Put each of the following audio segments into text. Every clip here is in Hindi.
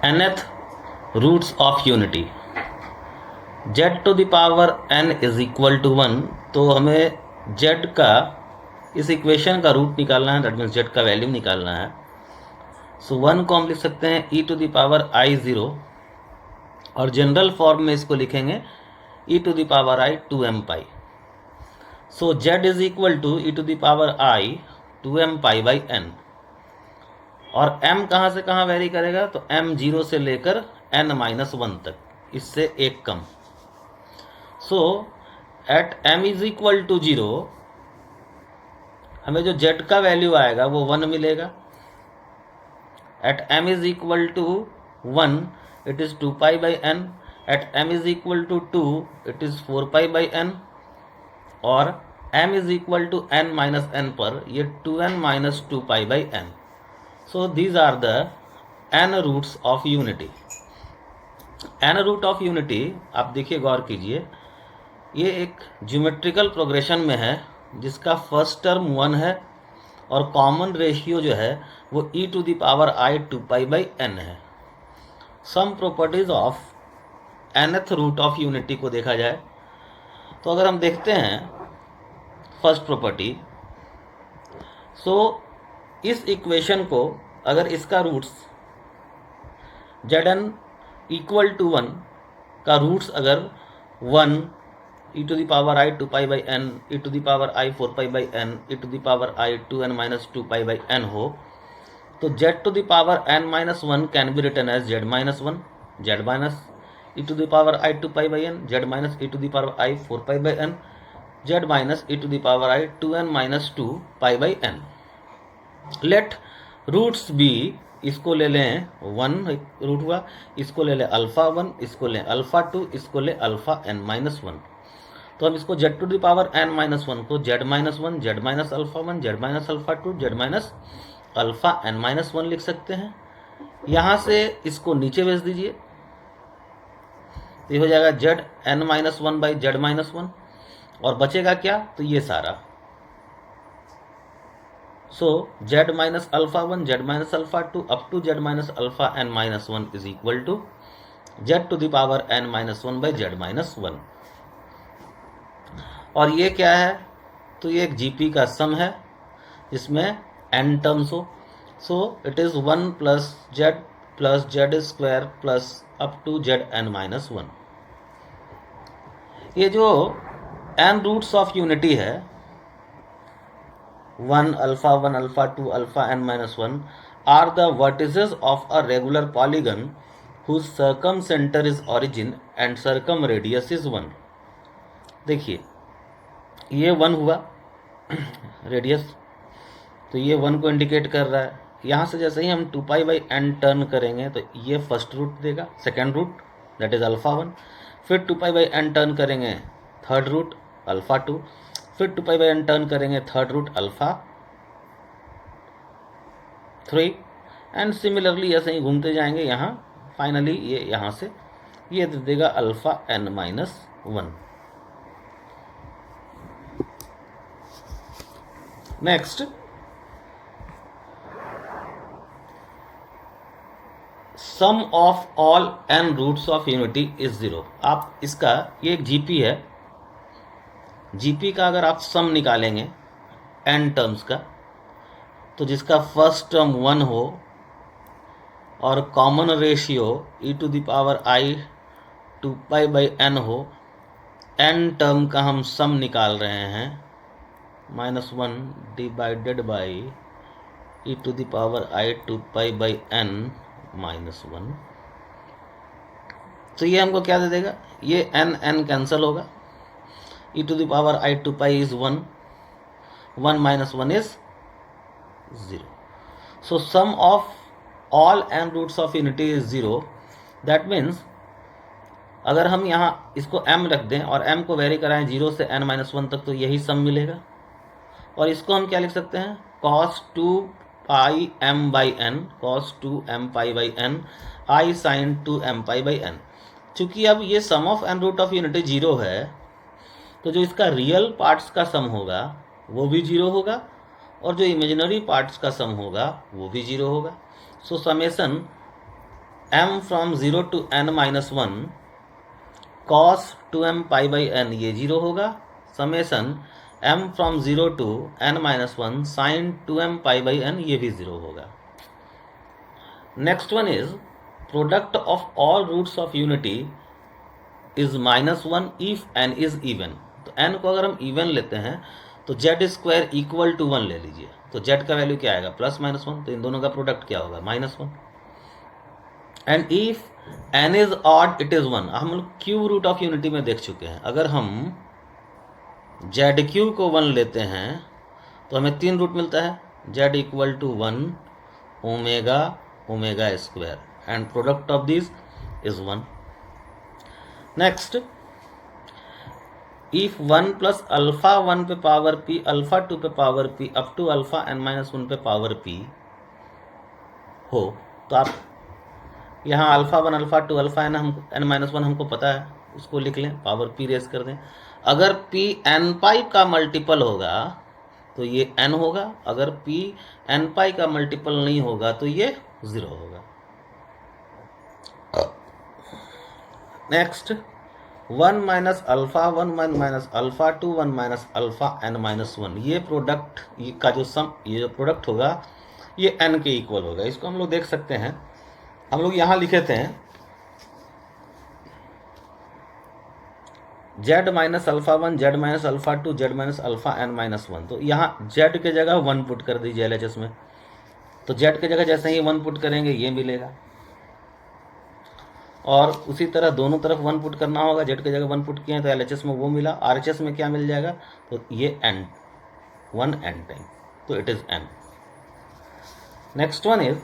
nth roots of unity z to the power n is equal to 1, तो हमें z का इस इक्वेशन का रूट निकालना है, दैट मीन्स z का वैल्यू निकालना है। सो 1 को हम लिख सकते हैं e to the power i0 और जनरल फॉर्म में इसको लिखेंगे e to the power i 2m pi. So z is equal to e to the power i 2m pi by n, और m कहाँ से कहाँ वेरी करेगा, तो m 0 से लेकर n माइनस 1 तक, इससे एक कम। So at m is equal to 0 हमें जो z का वैल्यू आएगा वो 1 मिलेगा। At m is equal to 1 it is 2 pi by n, at m is equal to 2 it is 4 pi by n, और m is equal to n minus n पर ये 2n minus 2 pi by n। So these are the n roots of unity. n root of unity आप देखिए, गौर कीजिए, ये एक ज्योमेट्रिकल प्रोग्रेशन में है जिसका फर्स्ट टर्म 1 है और कॉमन रेशियो जो है वो e to the power i 2 pi by n है। Some properties of nth root of unity को देखा जाए तो अगर हम देखते हैं फर्स्ट प्रॉपर्टी, सो इस इक्वेशन को अगर इसका रूट्स Zn इक्वल टू 1 का रूट्स अगर 1 e to the power i 2 pi by n, e to the power i 4 pi by n, e to the power i 2n minus 2 pi by n हो, तो z to the power n minus 1 can be written as z minus 1, z minus e to the power i 2 pi by n, z minus e to the power i 4 pi by n, z minus e to the power i 2n minus 2 pi by n। Let roots be, इसको ले लें 1 रूट हुआ, इसको ले लें अल्फा 1, इसको लें अल्फा 2, इसको लें अल्फा n माइनस 1। तो हम इसको z to the power n minus 1 को z minus 1, z minus alpha 1, z minus alpha 2, z minus alpha n minus 1 लिख सकते हैं। यहाँ से इसको नीचे भेज दीजिए, तो ये हो जाएगा z n minus 1 by z minus 1, और बचेगा क्या, तो ये सारा। So z minus alpha 1, z minus alpha 2 up to z minus alpha n minus 1 is equal to z to the power n minus 1 by z minus 1। और ये क्या है, तो ये एक जीपी का सम है जिसमें n टर्म्स हो। So it is 1 plus z square plus up to zn minus 1। ये जो n रूट्स ऑफ यूनिटी है 1 alpha 1 alpha 2 alpha n minus 1 are the vertices of a regular polygon whose circumcentre is origin and circumradius is 1। देखिए ये 1 हुआ रेडियस, तो ये 1 को इंडिकेट कर रहा है। यहाँ से जैसे ही हम 2 पाई बाई n टर्न करेंगे तो ये फर्स्ट रूट देगा, second root that is alpha 1, फिर 2 पाई बाई n टर्न करेंगे थर्ड रूट अल्फा 2, फिर 2 पाई बाई n टर्न करेंगे third root alpha 3, and similarly ऐसे ही घूमते जाएंगे। यहाँ फाइनली ये यहाँ से ये दे देगा alpha n minus 1। Next, sum of all n roots of unity is 0। आप इसका, ये एक जीपी है, जीपी का अगर आप सम निकालेंगे n टर्म्स का, तो जिसका फर्स्ट टर्म 1 हो और common ratio e to the power i 2 pi by n हो, n टर्म का हम सम निकाल रहे हैं -1 divided by e to the power i 2 pi by n minus 1। तो ये हमको क्या दे देगा, ये n कैंसल होगा, e to the power i 2 pi is 1, 1 minus 1 is 0। So sum of all n roots of unity is 0। That means अगर हम यहाँ इसको m रख दें और m को वेरी कराएं 0 से n माइनस 1 तक, तो यही सम मिलेगा। और इसको हम क्या लिख सकते हैं, cos 2 pi m by n, cos 2 m pi by n, i sin 2 m pi by n। चूंकि अब ये sum of n root of unity 0 है, तो जो इसका रियल पार्ट्स का सम होगा वो भी 0 होगा, और जो इमेजिनरी पार्ट्स का सम होगा वो भी 0 होगा। So summation m from 0 to n minus 1 cos 2m pi by n ये 0 होगा, summation m from 0 to n minus 1 sin 2m pi by n ये भी 0 होगा. Next one is product of all roots of unity is -1 if n is even. तो n को अगर हम इवन लेते हैं तो z स्क्वायर इक्वल टू 1 ले लीजिए, तो z का वैल्यू क्या आएगा +-1, तो इन दोनों का प्रोडक्ट क्या होगा -1. And if n is odd it is 1. हम लोग क्यूब रूट ऑफ यूनिटी में देख चुके हैं, अगर हम ZQ को 1 लेते हैं तो हमें 3 रूट मिलता है, z equal to 1 omega omega square and product of this is 1. Next, if 1 plus alpha 1 पे पावर p, अल्फा 2 पे power p up to alpha n-1 पे पावर p हो, तो आप यहाँ अल्फा 1 अल्फा 2 अल्फा n-1 हमको पता है, उसको लिख लें, पावर p रेस कर दें. अगर p n पाई का मल्टीपल होगा तो ये n होगा, अगर p n पाई का मल्टीपल नहीं होगा तो ये 0 होगा. Next, 1 minus alpha 1 minus alpha 2 1 minus alpha n-1 ये प्रोडक्ट का जो सम, ये जो प्रोडक्ट होगा ये n के इक्वल होगा. इसको हम लोग देख सकते हैं, हम लोग यहाँ लिखे थे z minus alpha 1 z minus alpha 2 z minus alpha n-1. तो यहाँ z के जगह 1 पुट कर दीजिए LHS में, तो z के जगह जैसे ही 1 पुट करेंगे ये मिलेगा, और उसी तरह दोनों तरफ 1 पुट करना होगा, z के जगह 1 पुट किए तो LHS में वो मिला, RHS में क्या मिल जाएगा, तो ये n 1 n टाइम, तो it is n. Next one is,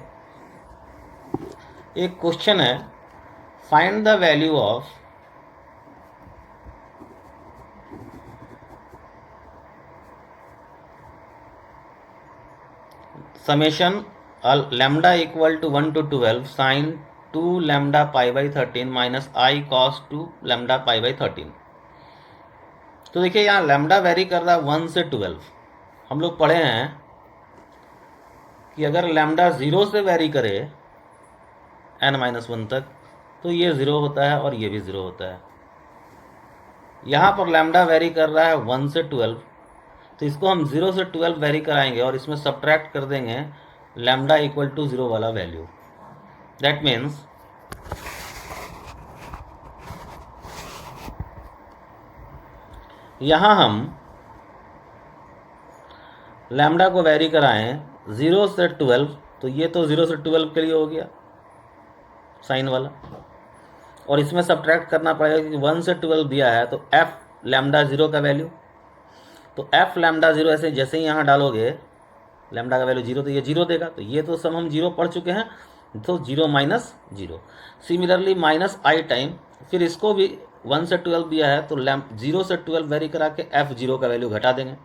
एक क्वेश्चन है, find the value of summation lambda equal to 1 to 12 sine 2 lambda pi by 13 minus i cos 2 lambda pi by 13. तो देखिए यहाँ लैम्डा वेरी कर रहा है 1 से 12. हम लोग पढ़े हैं कि अगर लैम्डा 0 से वेरी करे n-1 तक तो ये 0 होता है और ये भी 0 होता है. यहाँ पर लैम्डा वेरी कर रहा है 1 से 12, तो इसको हम 0 से 12 वेरी कराएंगे और इसमें सब्ट्रैक्ट कर देंगे लैम्डा इक्वल टू 0 वाला वैल्यू. दैट मीन्स यहाँ हम लैम्डा को वेरी कराएं 0 से 12, तो ये तो 0 से 12 के लिए हो गया साइन वाला, और इसमें सब्ट्रैक्ट करना पड़ेगा क्योंकि 1 से 12 दिया है, तो f लैम्डा 0 का वैल्यू, तो f लैम्डा 0 ऐसे जैसे ही यहाँ डालोगे लैम्डा का वैल्यू 0, तो ये 0 देगा, तो ये तो सब हम 0 पढ़ चुके हैं, तो 0 माइनस 0. सिमिलरली माइनस आई टाइम, फिर इसको भी 1 से 12 दिया है, तो 0 से 12 वेरी करा के f 0 का वैल्यू घटा देंगे,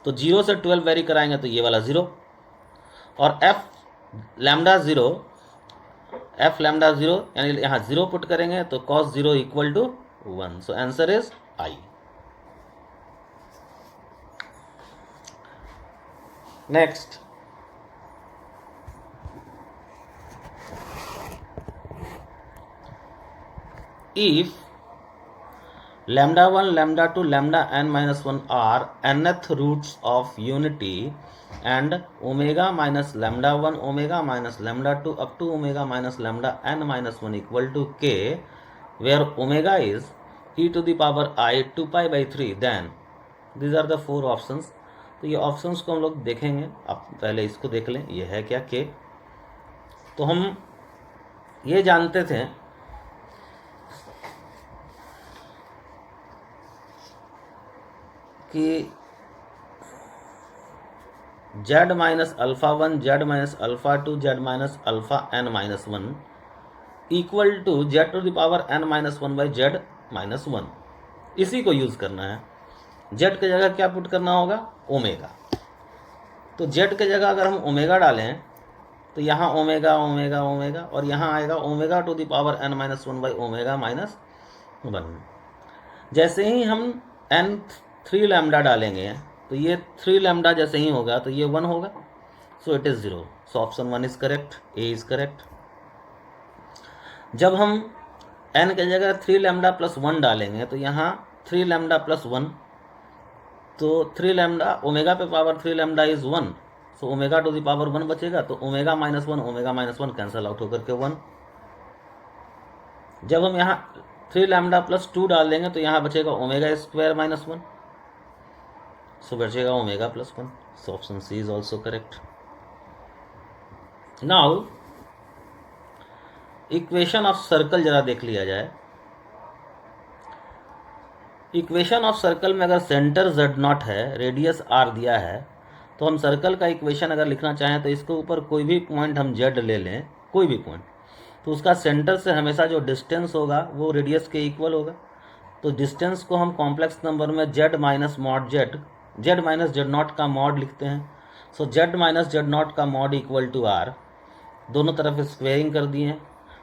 तो 0 से 12 वेरी कराएंगे तो ये वाला 0, और f लैम्डा 0 यानी यहाँ 0 पुट करेंगे तो cos 0 equal to 1. So answer is I. Next, if lambda 1 lambda 2 lambda n-1 are nth roots of unity and omega minus lambda 1 omega minus lambda 2 up to omega minus lambda n-1 equal to k, where omega is e to the power I 2 pi by 3, then these are the 4 options. तो ये ऑप्शंस को हम लोग देखेंगे, आप पहले इसको देख लें, ये है क्या k. तो हम ये जानते थे कि z minus alpha 1 z minus alpha 2 z minus alpha n-1 equal to z to the power n-1 by z minus 1. इसी को यूज़ करना है. z के जगह क्या पुट करना होगा, ओमेगा. तो z के जगह अगर हम ओमेगा डालें तो यहाँ ओमेगा ओमेगा ओमेगा, और यहाँ आएगा omega to the power n-1 by omega minus 1. जैसे ही हम n3 लैम्डा डालेंगे तो ये 3 लैम्डा जैसे ही होगा तो ये 1 होगा, so it is 0. So option 1 is correct, A is correct. जब हम n की जगह 3 लैम्डा प्लस 1 डालेंगे तो यहाँ 3 लैम्डा प्लस 1, तो 3 लैम्डा ओमेगा पे power 3 lambda is 1, so omega to the power 1 बचेगा, तो omega minus 1 omega minus 1 cancel out होकर के 1। जब हम यहाँ 3 लैम्डा प्लस 2 डाल देंगे तो यहाँ बचेगा ओमेगा स्क्वायर माइनस 1, सो बचेगा omega plus 1। So option C is also correct. Now equation of circle जरा देख लिया जाए। इक्वेशन ऑफ सर्कल में अगर सेंटर z0 है, रेडियस r दिया है, तो हम सर्कल का इक्वेशन अगर लिखना चाहें तो इसके ऊपर कोई भी पॉइंट हम z ले लें, कोई भी पॉइंट, तो उसका सेंटर से हमेशा जो डिस्टेंस होगा वो रेडियस के इक्वल होगा। तो डिस्टेंस को हम कॉम्प्लेक्स नंबर में z minus mod z minus z0 का मॉड लिखते हैं। सो z माइनस z0 का मॉड इक्वल टू r, दोनों तरफ स्क्वेयरिंग कर दिए,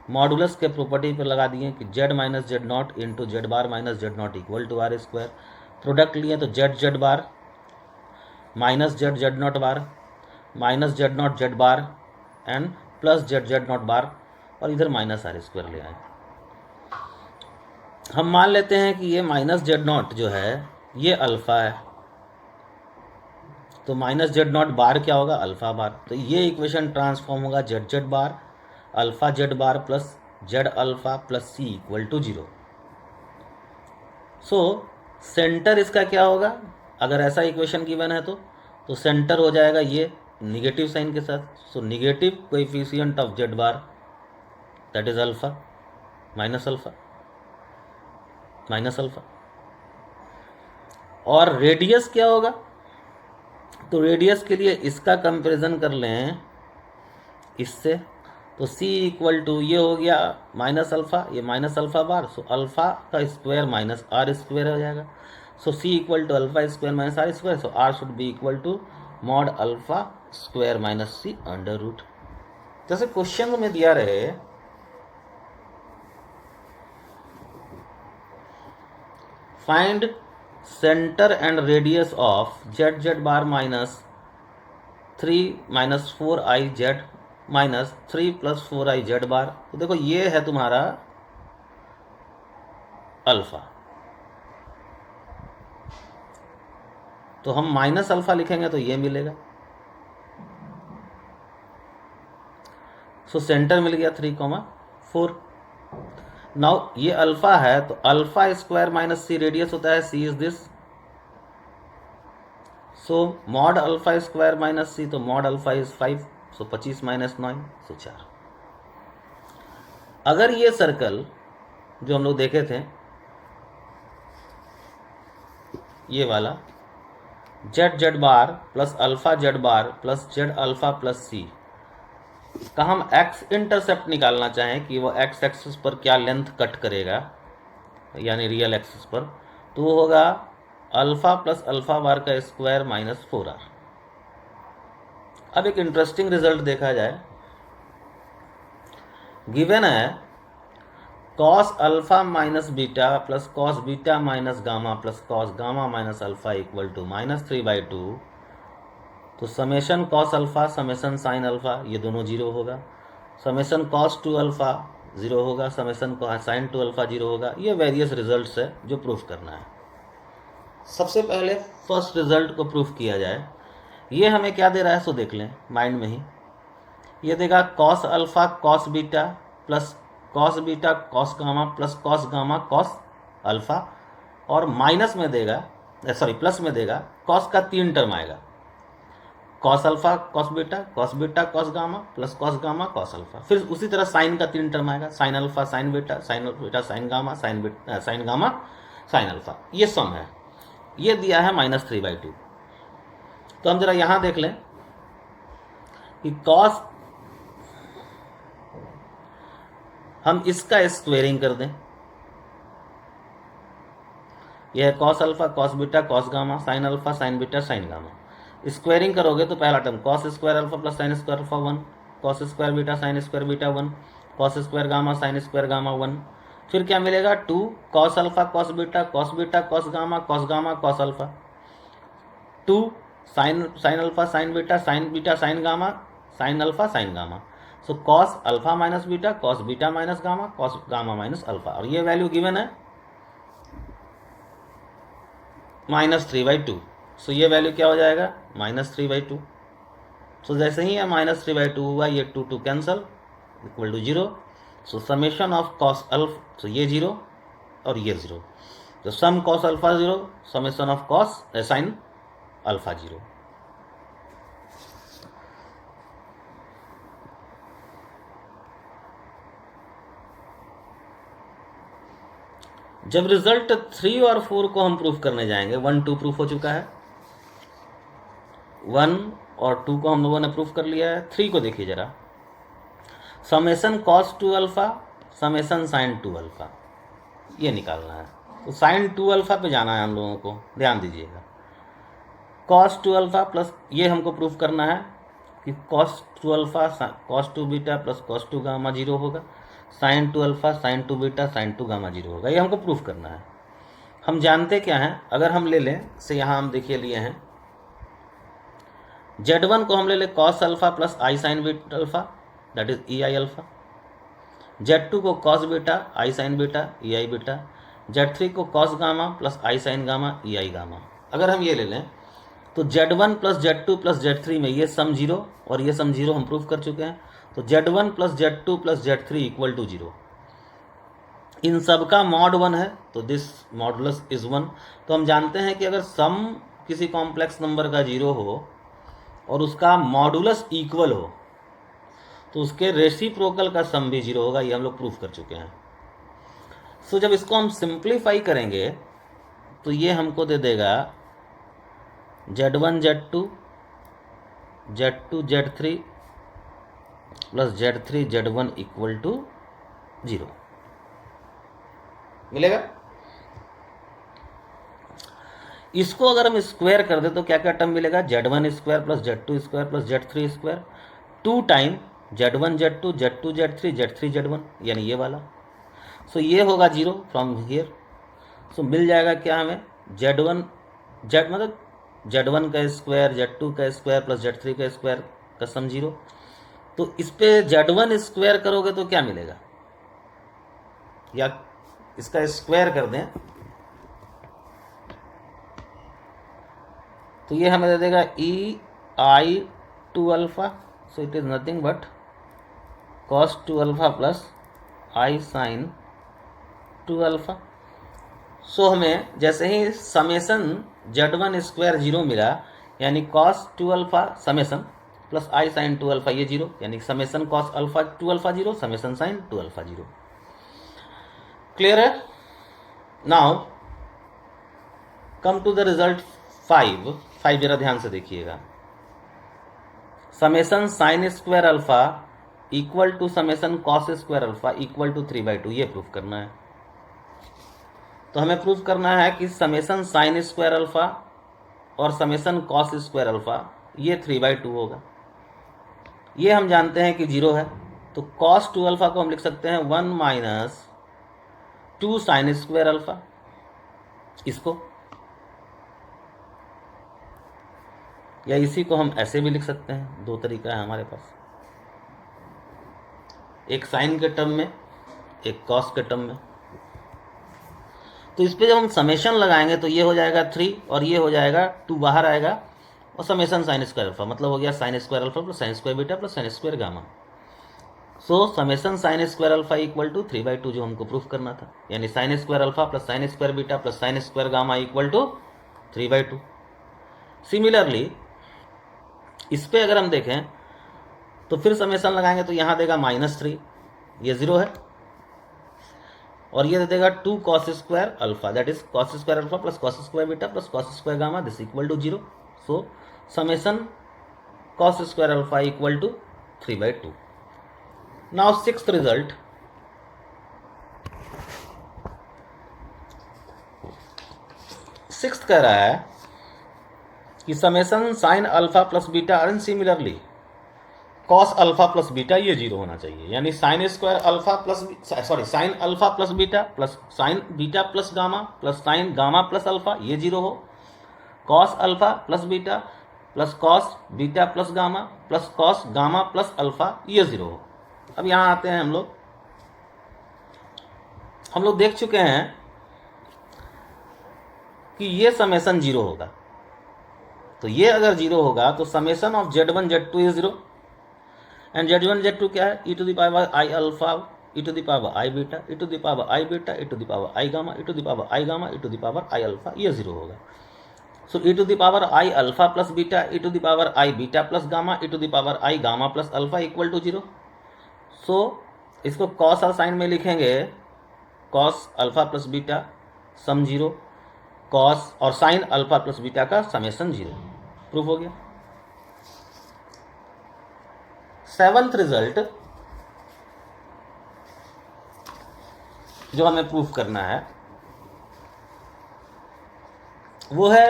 मॉडुलस के प्रॉपर्टी पर लगा दिए कि z minus z not into z bar minus z not equal to r square. Product लिए तो z bar minus z not bar minus z bar and plus z not bar, और इधर माइनस आर स्क्वायर ले आए। हम मान लेते हैं कि ये माइनस जेड नॉट जो है ये अल्फ़ा है, तो माइनस जेड नॉट बार क्या होगा, अल्फ़ा बार। तो ये इक्वेशन ट्रांसफॉर्म होगा z bar alpha z bar plus z alpha plus C equal to 0। So centre इसका क्या होगा, अगर ऐसा इक्वेशन गिवन है तो सेंटर हो जाएगा ये निगेटिव साइन के साथ। So negative coefficient of z bar that is alpha minus alpha minus alpha. और रेडियस क्या होगा, तो रेडियस के लिए इसका कंपैरिजन कर लें इससे, तो c इक्वल टू ये हो गया माइनस अल्फ़ा, ये minus alpha bar, so alpha का स्क्वायर माइनस आर स्क्वायर हो जाएगा। So c equal to alpha square minus r square, so r should be equal to mod alpha square minus c under root. जैसे क्वेश्चन में दिया रहे find centre and radius of z bar minus 3 minus 4i z minus 3 plus 4i z bar, तो देखो ये है तुम्हारा अल्फा, तो हम माइनस अल्फा लिखेंगे तो ये मिलेगा। सो सेंटर मिल गया 3,4। नाउ ये अल्फा है तो alpha square minus C radius होता है, C is this, so mod alpha square minus C, तो mod alpha is 5, so 25 minus 9, so 4। अगर ये सर्कल जो हम लोग देखे थे ये वाला Z bar plus alpha Z bar plus Z alpha plus सी का हम एक्स इंटरसेप्ट निकालना चाहें कि वो एक्स एक्सिस पर क्या लेंथ कट करेगा, यानी रियल एक्सिस पर, तो वो होगा अल्फा प्लस अल्फा बार का स्क्वायर माइनस 4r। अब एक इंटरेस्टिंग रिजल्ट देखा जाए, गिवन है cos alpha minus beta plus cos beta minus gamma plus cos gamma minus alpha equal to -3/2, तो summation cos alpha summation sine alpha ये दोनों 0 होगा, समेशन कॉस 2 अल्फा 0 होगा, समेशन साइन 2 अल्फा 0 होगा। ये वेरियस रिजल्ट्स है जो प्रूफ करना है। सबसे पहले फर्स्ट रिजल्ट को प्रूफ किया जाए। ये हमें क्या दे रहा है सो देख लें माइंड में ही। ये देगा cos alpha cos beta plus cos beta cos gamma plus cos gamma cos alpha, और माइनस में देगा प्लस में देगा कॉस का 3 टर्म आएगा, cos alpha cos beta cos gamma plus cos gamma cos alpha. फिर उसी तरह साइन का 3 टर्म आएगा, sine alpha sign beta sine gamma sign gamma sign alpha. ये सम है, ये दिया है -3/2। तो हम जरा यहां देख लें कि कॉस, हम इसका स्क्वेयरिंग कर दें, यह है cos alpha cos beta cos gamma sine alpha sign beta sine gamma. Squaring करोगे तो पहला term cos square alpha plus sine square alpha 1, cos square beta sine square beta 1, cos square gamma sign square gamma 1। फिर क्या मिलेगा 2 cos alpha cos beta cos gamma cos alpha, 2 sine alpha sign beta sine gamma sine alpha sign gamma. So cos alpha minus beta, cos beta minus gamma, cos gamma minus alpha, और ये वैल्यू गिवन है -3/2। सो ये वैल्यू क्या हो जाएगा -3/2। सो जैसे ही है -3/2 हुआ, ये 2 2 cancel equal to 0। So summation of cos alpha, तो ये 0 और ये 0, तो sum cos alpha 0, summation of cos sine alpha 0। जब रिजल्ट 3 और 4 को हम प्रूफ करने जाएंगे, 1 2 प्रूफ हो चुका है, 1 और 2 को हम लोगों ने प्रूफ कर लिया है। 3 को देखिए जरा, summation cos 2 alpha summation sine 2 alpha, ये निकालना है। तो साइन 2 अल्फा पे जाना है हम लोगों को, ध्यान दीजिएगा। कॉस 2 अल्फा प्लस ये हमको प्रूफ करना है कि cos 2 alpha cos 2 beta plus cos 2 gamma 0 होगा, sine 2 alpha sine 2 beta sine 2 gamma 0 होगा, ये हमको प्रूफ करना है। हम जानते क्या हैं, अगर हम ले लें से यहाँ हम देखिए लिए हैं Z1 को हम ले लें cos alpha plus i sign beta alpha, that is E I alpha. Z2 को कॉस बीटा आई साइन बीटा ई आई बीटा, Z3 को cos gamma plus i sign gamma E I gamma. अगर हम ये ले लें तो Z1 plus Z2 plus Z3 में ये सम 0 और ये सम 0 हम प्रूफ कर चुके हैं। तो Z1 plus Z2 plus Z3 equal to 0। इन सब का मॉड 1 है, तो दिस मॉडुलस इज 1। तो हम जानते हैं कि अगर सम किसी कॉम्प्लेक्स नंबर का 0 हो और उसका मॉडुलस इक्वल हो तो उसके रेसिप्रोकल का सम भी 0 होगा, ये हम लोग प्रूफ कर चुके हैं। सो जब इसको हम सिंप्लीफाई करेंगे तो ये हमको दे देगा Z1 Z2 Z2 Z3 plus Z3 Z1 equal to 0 मिलेगा। इसको अगर हम स्क्वायर कर दे तो क्या क्या टर्म मिलेगा, Z1 square plus Z2 square plus Z3 square 2 time Z1 Z2 Z2 Z3 Z3 Z1, यानी ये वाला। सो ये होगा 0 फ्रॉम हियर। सो मिल जाएगा क्या हमें, Z1 मतलब Z1 का स्क्वायर Z2 का स्क्वायर प्लस Z3 का स्क्वायर का सम 0। तो इस पे Z1 स्क्वायर करोगे तो क्या मिलेगा, या इसका स्क्वायर कर दें तो ये हमें दे देगा e i 2 alpha. So it is nothing but cos 2 alpha plus i sine 2 alpha. सो हमें जैसे ही समेशन Z1 स्क्वायर 0 मिला, यानी cos 2 alpha summation plus i sine 2 alpha ये 0, यानी summation cos alpha 2 alpha 0 summation sine 2 alpha 0। Clear है। Now come to the result 5 जरा ध्यान से देखिएगा। Summation sine square alpha equal to summation cos square alpha equal to 3/2, ये प्रूफ करना है। तो हमें प्रूफ करना है कि समेशन साइन स्क्वायर अल्फा और समेशन कॉस स्क्वायर अल्फा ये 3/2 होगा। ये हम जानते हैं कि 0 है, तो कॉस 2 अल्फा को हम लिख सकते हैं 1 माइनस 2 साइन स्क्वायर अल्फा, इसको, या इसी को हम ऐसे भी लिख सकते हैं। 2 तरीका है हमारे पास, एक साइन के टर्म में एक कॉस के टर्म में। तो इस पे जब हम समेशन लगाएंगे तो ये हो जाएगा 3 और ये हो जाएगा 2 बाहर आएगा, और समेशन साइन स्क्वायर अल्फा मतलब हो गया sine square alpha plus sine square beta plus sine square gamma. So summation sine square alpha equal to 3/2 जो हमको प्रूफ करना था, यानी sine square alpha plus sine square beta plus sine square gamma equal to 3/2। Similarly इस पे अगर हम देखें तो फिर समेशन लगाएंगे तो यहाँ देगा -3, ये 0 है, और ये दे देगा 2 cos square alpha, that is cos square alpha plus cos square beta plus cos square gamma, this equal to 0। So summation cos square alpha equal to 3/2। Now sixth result, sixth कह रहा है कि summation sine alpha plus beta and similarly cos alpha plus beta ये 0 होना चाहिए, यानी sine square alpha plus sine alpha plus beta plus sine beta plus gamma plus sign gamma plus alpha ये 0 हो, cos alpha plus beta plus cos beta plus gamma plus cos gamma plus alpha ये 0 हो। अब यहाँ आते हैं हम लोग देख चुके हैं कि ये समेसन 0 होगा। तो ये अगर 0 होगा तो summation of Z1 Z2 is 0 and Z1 Z2 क्या है, e to the power i alpha, e to the power i beta, e to the power i beta, e to the power i gamma, e to the power i gamma, e to the power i alpha, ये 0 होगा। So e to the power i alpha plus beta, e to the power i beta plus gamma, e to the power i gamma plus alpha equal to 0। सो इसको कॉस और साइन में लिखेंगे, कॉस अल्फा प्लस बीटा सम 0, कॉस और साइन अल्फा प्लस बीटा का समेसन 0। प्रूफ हो गया। 7th रिजल्ट जो हमें प्रूफ करना है वो है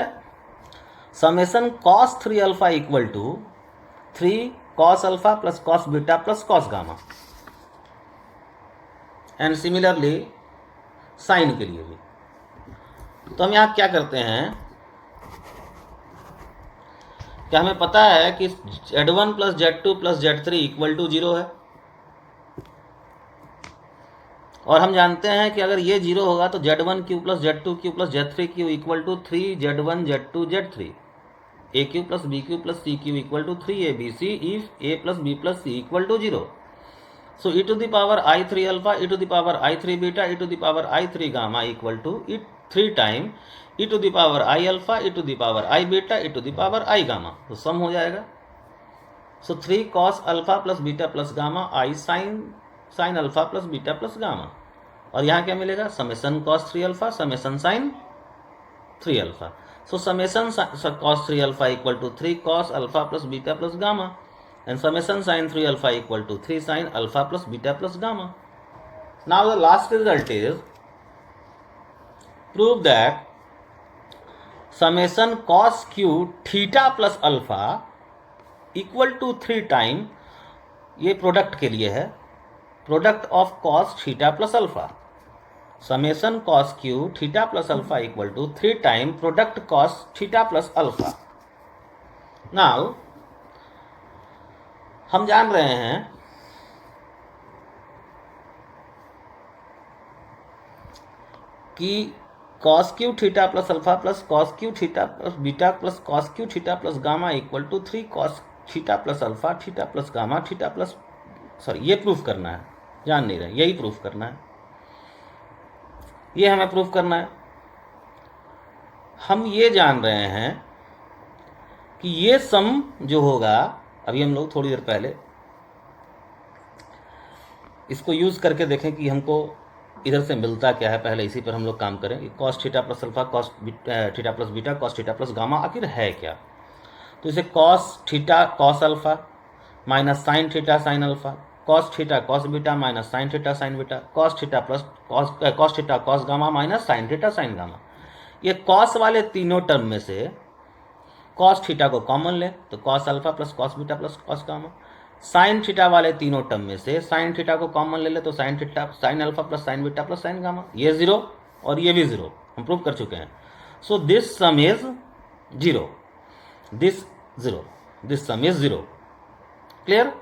summation cos 3 alpha equal to 3 cos alpha plus cos beta plus cos gamma, and similarly sine के लिए भी। तो हम यहाँ क्या करते हैं, क्या हमें पता है कि Z1 plus Z2 plus Z3 equal to 0 है, और हम जानते हैं कि अगर ये 0 होगा तो Z1 cube plus Z2 cube plus Z3 cube equal to 3Z1 Z2 Z3, A cube plus B cube plus C cube equal to 3ABC if A plus B plus C equal to 0। So e to the power i3 alpha, e to the power i3 beta, e to the power i3 gamma equal to 3 time e to the power i alpha, e to the power i beta, e to the power i gamma, तो सम हो जाएगा। So 3 cos alpha plus beta plus gamma i sine alpha plus beta plus gamma, और यहाँ क्या मिलेगा, summation cos 3 alpha summation sine 3 alpha. So summation cos 3 alpha equal to 3 cos alpha plus beta plus gamma, and summation sin 3 alpha equal to 3 sin alpha plus beta plus gamma. Now the last result is prove that summation cos q theta plus alpha equal to 3 time, ये प्रोडक्ट के लिए है, product of cos theta plus alpha, summation cos q theta plus alpha equal to 3 time product cos theta plus alpha. Now हम जान रहे हैं कि cos cube theta plus alpha plus cos cube theta plus beta plus cos cube theta plus gamma equal to 3 cos theta plus alpha theta plus gamma theta plus, sorry ये प्रूफ करना है, जान नहीं रहे, यही प्रूफ करना है, ये हमें प्रूफ करना है। हम ये जान रहे हैं कि ये सम जो होगा, अभी हम लोग थोड़ी देर पहले इसको यूज़ करके देखें कि हमको इधर से मिलता क्या है, पहले इसी पर हम लोग काम करें। Cos theta plus alpha cos theta plus beta cos theta plus gamma आखिर है क्या। तो इसे cos theta cos alpha minus sine theta sine alpha, cos theta cos beta minus sine theta sine beta, cos theta plus cos theta cos gamma minus sine theta sine gamma. ये कॉस वाले तीनों टर्म में से कॉस थीटा को कॉमन ले तो cos alpha plus cos beta plus cos gamma, sine theta वाले तीनों टर्म में से साइन थीटा को कॉमन ले तो sine theta sine alpha plus sine beta plus sign gamma, ये 0 और ये भी 0 हम प्रूव कर चुके हैं। So this sum is 0, this 0, this sum is 0, clear.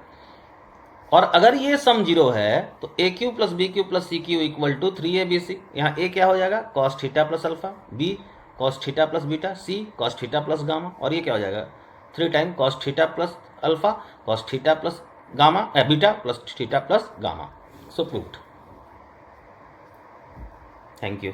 और अगर ये सम 0 है तो A cube plus B cube plus C cube equal to 3ABC, यहाँ ए क्या हो जाएगा cos theta plus alpha, B cos theta plus beta, C cos theta plus gamma, और ये क्या हो जाएगा 3 time cos theta plus alpha cos theta plus gamma beta plus theta plus gamma. So proved. Thank you.